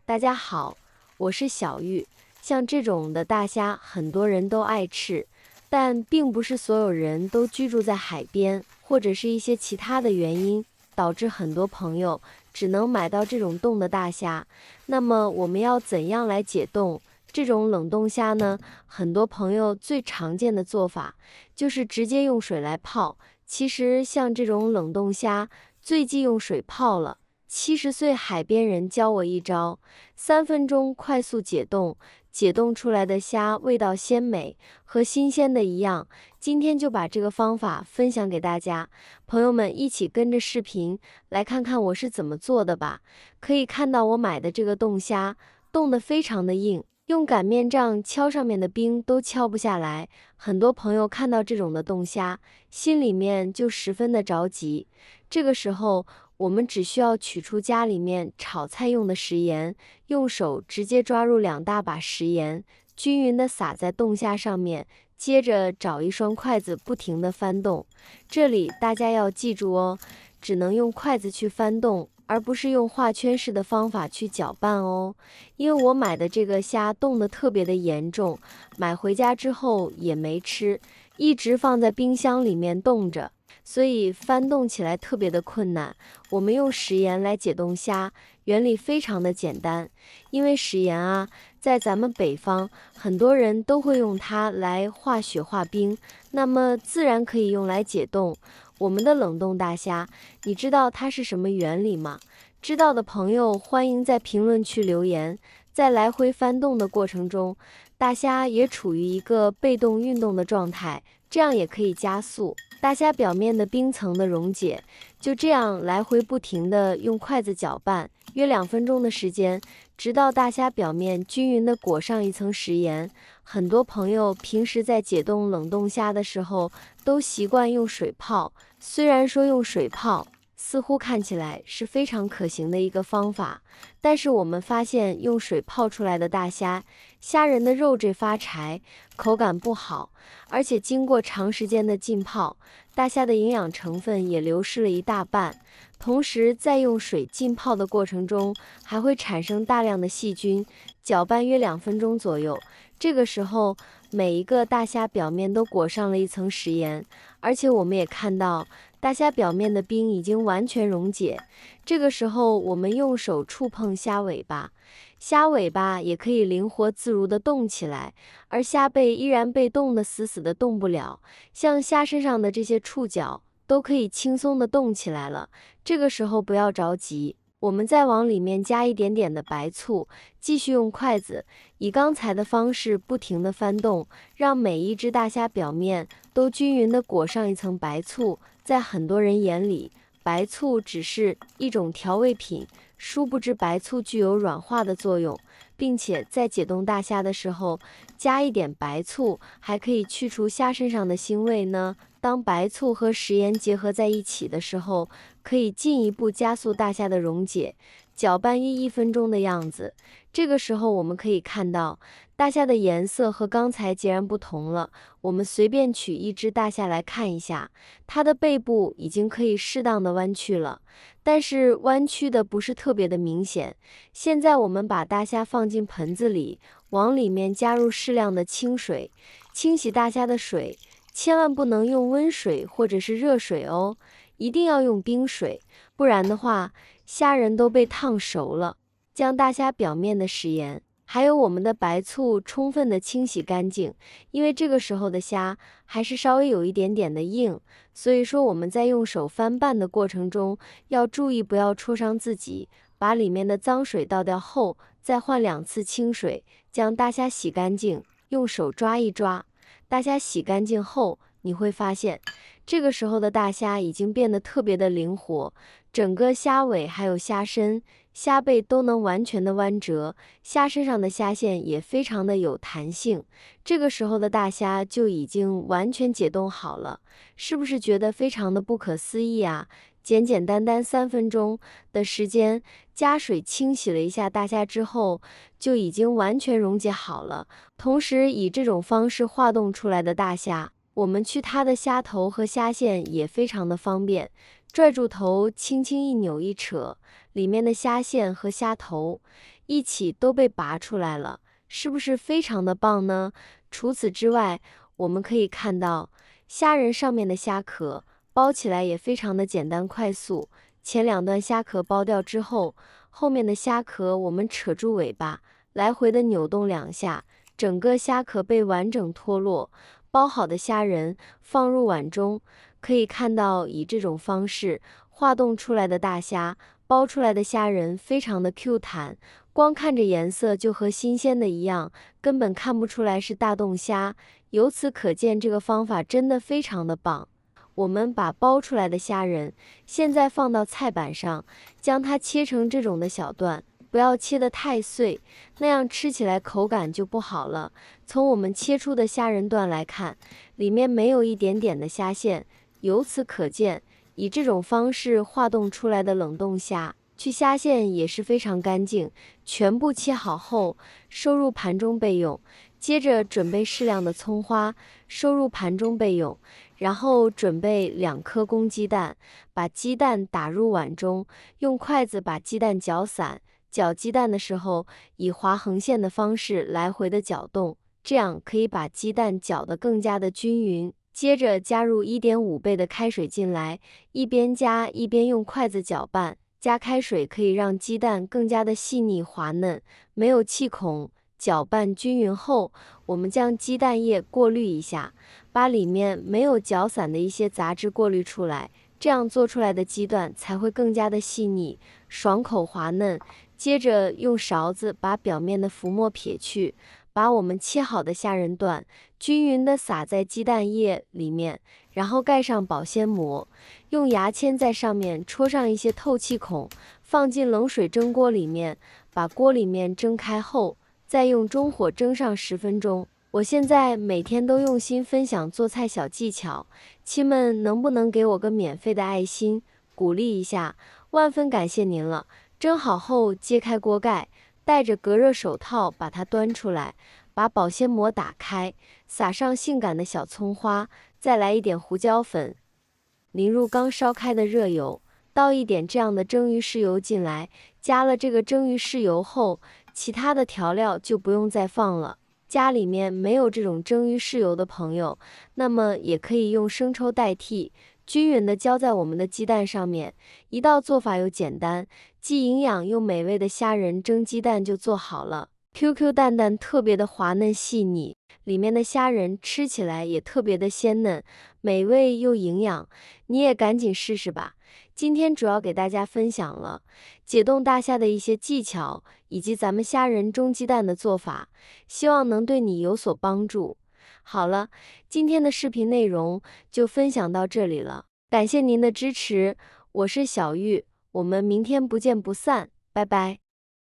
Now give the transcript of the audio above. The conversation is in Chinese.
大家好，我是小玉。像这种的大虾，很多人都爱吃，但并不是所有人都居住在海边，或者是一些其他的原因，导致很多朋友只能买到这种冻的大虾。那么我们要怎样来解冻这种冷冻虾呢？很多朋友最常见的做法就是直接用水来泡。其实像这种冷冻虾，最忌用水泡了。70岁海边人教我一招，3分钟快速解冻，解冻出来的虾味道鲜美，和新鲜的一样。今天就把这个方法分享给大家，朋友们一起跟着视频来看看我是怎么做的吧。可以看到我买的这个冻虾，冻得非常的硬，用擀面杖敲上面的冰都敲不下来。很多朋友看到这种的冻虾，心里面就十分的着急。这个时候，我们只需要取出家里面炒菜用的食盐，用手直接抓入2大把食盐，均匀的撒在冻虾上面，接着找一双筷子不停的翻动。这里大家要记住哦，只能用筷子去翻动，而不是用画圈式的方法去搅拌哦。因为我买的这个虾冻得特别的严重，买回家之后也没吃，一直放在冰箱里面冻着，所以翻动起来特别的困难。我们用食盐来解冻虾，原理非常的简单。因为食盐啊，在咱们北方，很多人都会用它来化雪化冰，那么自然可以用来解冻我们的冷冻大虾。你知道它是什么原理吗？知道的朋友欢迎在评论区留言。在来回翻动的过程中，大虾也处于一个被动运动的状态，这样也可以加速大虾表面的冰层的溶解。就这样来回不停的用筷子搅拌，约2分钟的时间，直到大虾表面均匀的裹上一层食盐。很多朋友平时在解冻冷冻虾的时候，都习惯用水泡。虽然说用水泡似乎看起来是非常可行的一个方法，但是我们发现用水泡出来的大虾，虾仁的肉质发柴，口感不好，而且经过长时间的浸泡，大虾的营养成分也流失了一大半。同时在用水浸泡的过程中，还会产生大量的细菌。搅拌约2分钟左右，这个时候每一个大虾表面都裹上了一层食盐，而且我们也看到大虾表面的冰已经完全溶解。这个时候我们用手触碰虾尾巴，虾尾巴也可以灵活自如地动起来，而虾背依然被冻得死死的动不了。像虾身上的这些触角都可以轻松地动起来了。这个时候不要着急，我们再往里面加一点点的白醋，继续用筷子以刚才的方式不停地翻动，让每一只大虾表面都均匀地裹上一层白醋。在很多人眼里，白醋只是一种调味品，殊不知白醋具有软化的作用，并且在解冻大虾的时候加一点白醋，还可以去除虾身上的腥味呢。当白醋和食盐结合在一起的时候，可以进一步加速大虾的溶解。搅拌约1分钟的样子，这个时候我们可以看到大虾的颜色和刚才截然不同了。我们随便取一只大虾来看一下，它的背部已经可以适当的弯曲了，但是弯曲的不是特别的明显。现在我们把大虾放进盆子里，往里面加入适量的清水，清洗大虾的水千万不能用温水或者是热水哦，一定要用冰水，不然的话虾仁都被烫熟了。将大虾表面的食盐还有我们的白醋充分的清洗干净。因为这个时候的虾还是稍微有一点点的硬，所以说我们在用手翻拌的过程中要注意不要戳伤自己。把里面的脏水倒掉后，再换2次清水，将大虾洗干净，用手抓一抓。大虾洗干净后，你会发现这个时候的大虾已经变得特别的灵活，整个虾尾还有虾身、虾背都能完全的弯折，虾身上的虾线也非常的有弹性。这个时候的大虾就已经完全解冻好了，是不是觉得非常的不可思议啊？简简单单3分钟的时间，加水清洗了一下大虾之后，就已经完全溶解好了。同时以这种方式化冻出来的大虾，我们去它的虾头和虾线也非常的方便。拽住头，轻轻一扭一扯，里面的虾线和虾头一起都被拔出来了，是不是非常的棒呢？除此之外，我们可以看到虾仁上面的虾壳剥起来也非常的简单快速，前两段虾壳剥掉之后，后面的虾壳我们扯住尾巴，来回的扭动2下，整个虾壳被完整脱落。剥好的虾仁放入碗中，可以看到以这种方式化冻出来的大虾，剥出来的虾仁非常的 Q 弹，光看着颜色就和新鲜的一样，根本看不出来是大冻虾。由此可见，这个方法真的非常的棒。我们把剥出来的虾仁现在放到菜板上，将它切成这种的小段，不要切得太碎，那样吃起来口感就不好了。从我们切出的虾仁段来看，里面没有一点点的虾线，由此可见，以这种方式化冻出来的冷冻虾，去虾线也是非常干净。全部切好后，收入盘中备用。接着准备适量的葱花，收入盘中备用。然后准备2颗公鸡蛋，把鸡蛋打入碗中，用筷子把鸡蛋搅散。搅鸡蛋的时候，以划横线的方式来回的搅动，这样可以把鸡蛋搅得更加的均匀。接着加入1.5倍的开水进来，一边加一边用筷子搅拌。加开水可以让鸡蛋更加的细腻滑嫩，没有气孔。搅拌均匀后，我们将鸡蛋液过滤一下，把里面没有搅散的一些杂质过滤出来，这样做出来的鸡蛋才会更加的细腻、爽口滑嫩。接着用勺子把表面的浮沫撇去，把我们切好的虾仁段均匀的撒在鸡蛋液里面，然后盖上保鲜膜，用牙签在上面戳上一些透气孔，放进冷水蒸锅里面，把锅里面蒸开后，再用中火蒸上10分钟。我现在每天都用心分享做菜小技巧，亲们能不能给我个免费的爱心，鼓励一下？万分感谢您了。蒸好后揭开锅盖，戴着隔热手套把它端出来，把保鲜膜打开，撒上性感的小葱花，再来一点胡椒粉，淋入刚烧开的热油，倒一点这样的蒸鱼豉油进来。加了这个蒸鱼豉油后，其他的调料就不用再放了。家里面没有这种蒸鱼豉油的朋友，那么也可以用生抽代替，均匀的浇在我们的鸡蛋上面。一道做法又简单，既营养又美味的虾仁蒸鸡蛋就做好了。QQ 蛋蛋特别的滑嫩细腻，里面的虾仁吃起来也特别的鲜嫩，美味又营养，你也赶紧试试吧。今天主要给大家分享了解冻大虾的一些技巧，以及咱们虾仁蒸鸡蛋的做法，希望能对你有所帮助。好了，今天的视频内容就分享到这里了，感谢您的支持，我是小玉，我们明天不见不散，拜拜。